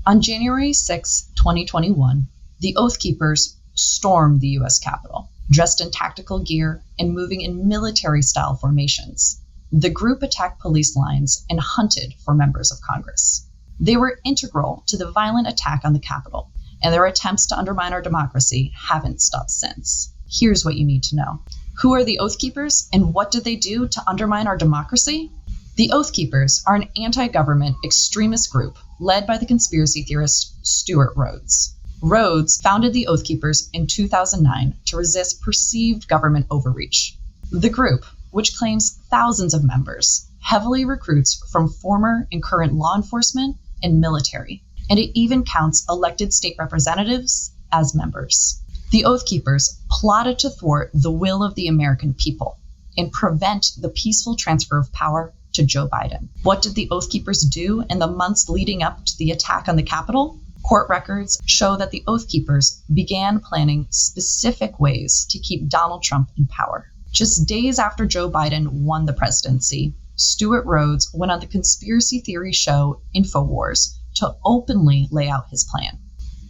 On January 6, 2021, the Oathkeepers stormed the U.S. Capitol, dressed in tactical gear and moving in military-style formations. The group attacked police lines and hunted for members of Congress. They were integral to the violent attack on the Capitol, and their attempts to undermine our democracy haven't stopped since. Here's what you need to know. Who are the Oathkeepers, and what did they do to undermine our democracy? The Oathkeepers are an anti-government extremist group led by the conspiracy theorist Stewart Rhodes. Rhodes founded the Oathkeepers in 2009 to resist perceived government overreach. The group, which claims thousands of members, heavily recruits from former and current law enforcement and military, and it even counts elected state representatives as members. The Oathkeepers plotted to thwart the will of the American people and prevent the peaceful transfer of power to Joe Biden. What did the Oathkeepers do in the months leading up to the attack on the Capitol? Court records show that the Oathkeepers began planning specific ways to keep Donald Trump in power. Just days after Joe Biden won the presidency, Stewart Rhodes went on the conspiracy theory show InfoWars to openly lay out his plan.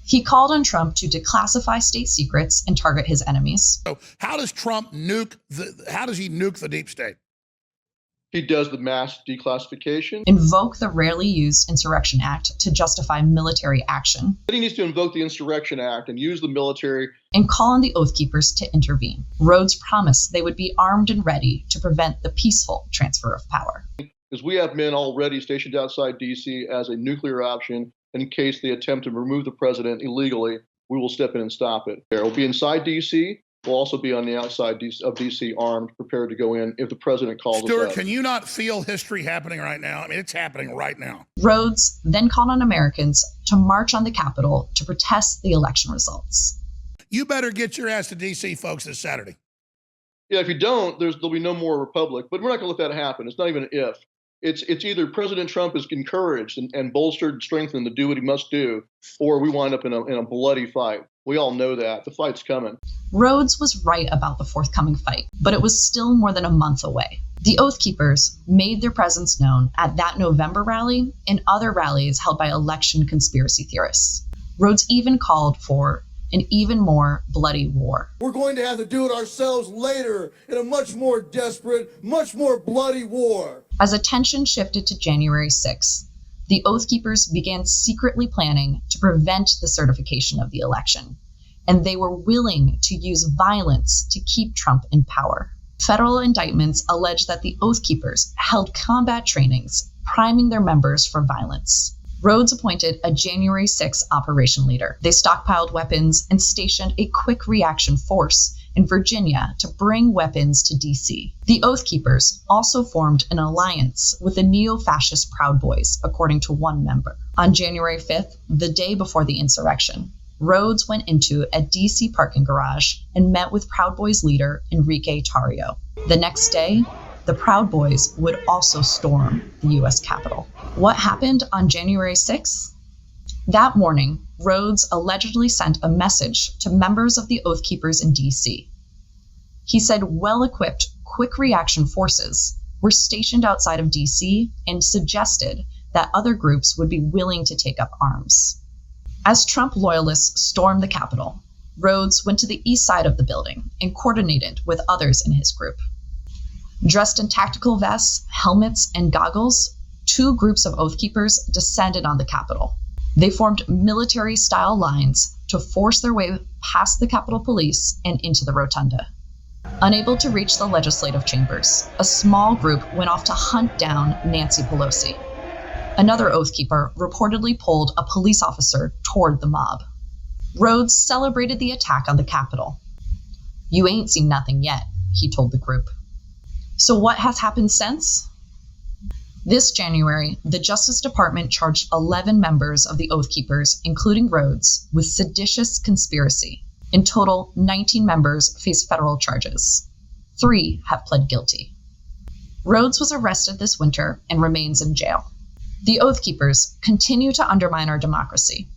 He called on Trump to declassify state secrets and target his enemies. So how does Trump nuke the deep state? He does the mass declassification. Invoke the rarely used Insurrection Act to justify military action. Then he needs to invoke the Insurrection Act and use the military. And call on the Oathkeepers to intervene. Rhodes promised they would be armed and ready to prevent the peaceful transfer of power. Because we have men already stationed outside D.C. as a nuclear option in case they attempt to remove the president illegally. We will step in and stop it. We'll be inside D.C. We'll also be on the outside of D.C. armed, prepared to go in if the president calls us out. Stuart, can you not feel history happening right now? I mean, it's happening right now. Rhodes then called on Americans to march on the Capitol to protest the election results. You better get your ass to D.C., folks, this Saturday. Yeah, if you don't, there'll be no more republic. But we're not going to let that happen. It's not even an if. It's either President Trump is encouraged and bolstered and strengthened to do what he must do, or we wind up in a bloody fight. We all know that. The fight's coming. Rhodes was right about the forthcoming fight, but it was still more than a month away. The Oathkeepers made their presence known at that November rally and other rallies held by election conspiracy theorists. Rhodes even called for an even more bloody war. We're going to have to do it ourselves later in a much more desperate, much more bloody war. As attention shifted to January 6th, the Oathkeepers began secretly planning to prevent the certification of the election, and they were willing to use violence to keep Trump in power. Federal indictments allege that the Oathkeepers held combat trainings, priming their members for violence. Rhodes appointed a January 6 operation leader. They stockpiled weapons and stationed a quick reaction force in Virginia to bring weapons to D.C. The Oathkeepers also formed an alliance with the neo-fascist Proud Boys, according to one member. On January 5th, the day before the insurrection, Rhodes went into a D.C. parking garage and met with Proud Boys leader Enrique Tarrio. The next day, the Proud Boys would also storm the U.S. Capitol. What happened on January 6th? That morning, Rhodes allegedly sent a message to members of the Oathkeepers in D.C. He said well-equipped quick reaction forces were stationed outside of D.C. and suggested that other groups would be willing to take up arms. As Trump loyalists stormed the Capitol, Rhodes went to the east side of the building and coordinated with others in his group. Dressed in tactical vests, helmets, and goggles, two groups of Oathkeepers descended on the Capitol. They formed military-style lines to force their way past the Capitol Police and into the rotunda. Unable to reach the legislative chambers, a small group went off to hunt down Nancy Pelosi. Another Oathkeeper reportedly pulled a police officer toward the mob. Rhodes celebrated the attack on the Capitol. "You ain't seen nothing yet," he told the group. So what has happened since? This January, the Justice Department charged 11 members of the Oathkeepers, including Rhodes, with seditious conspiracy. In total, 19 members face federal charges. 3 have pled guilty. Rhodes was arrested this winter and remains in jail. The Oathkeepers continue to undermine our democracy.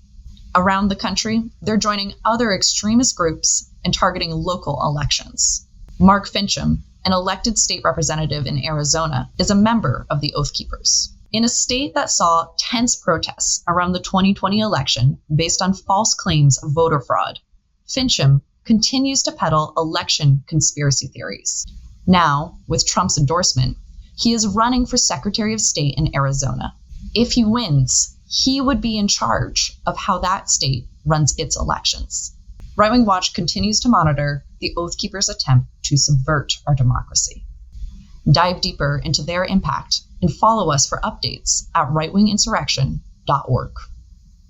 Around the country, they're joining other extremist groups and targeting local elections. Mark Fincham, an elected state representative in Arizona, is a member of the Oathkeepers. In a state that saw tense protests around the 2020 election based on false claims of voter fraud, Fincham continues to peddle election conspiracy theories. Now, with Trump's endorsement, he is running for Secretary of State in Arizona. If he wins, he would be in charge of how that state runs its elections. Right Wing Watch continues to monitor the Oathkeepers' attempt to subvert our democracy. Dive deeper into their impact and follow us for updates at rightwinginsurrection.org.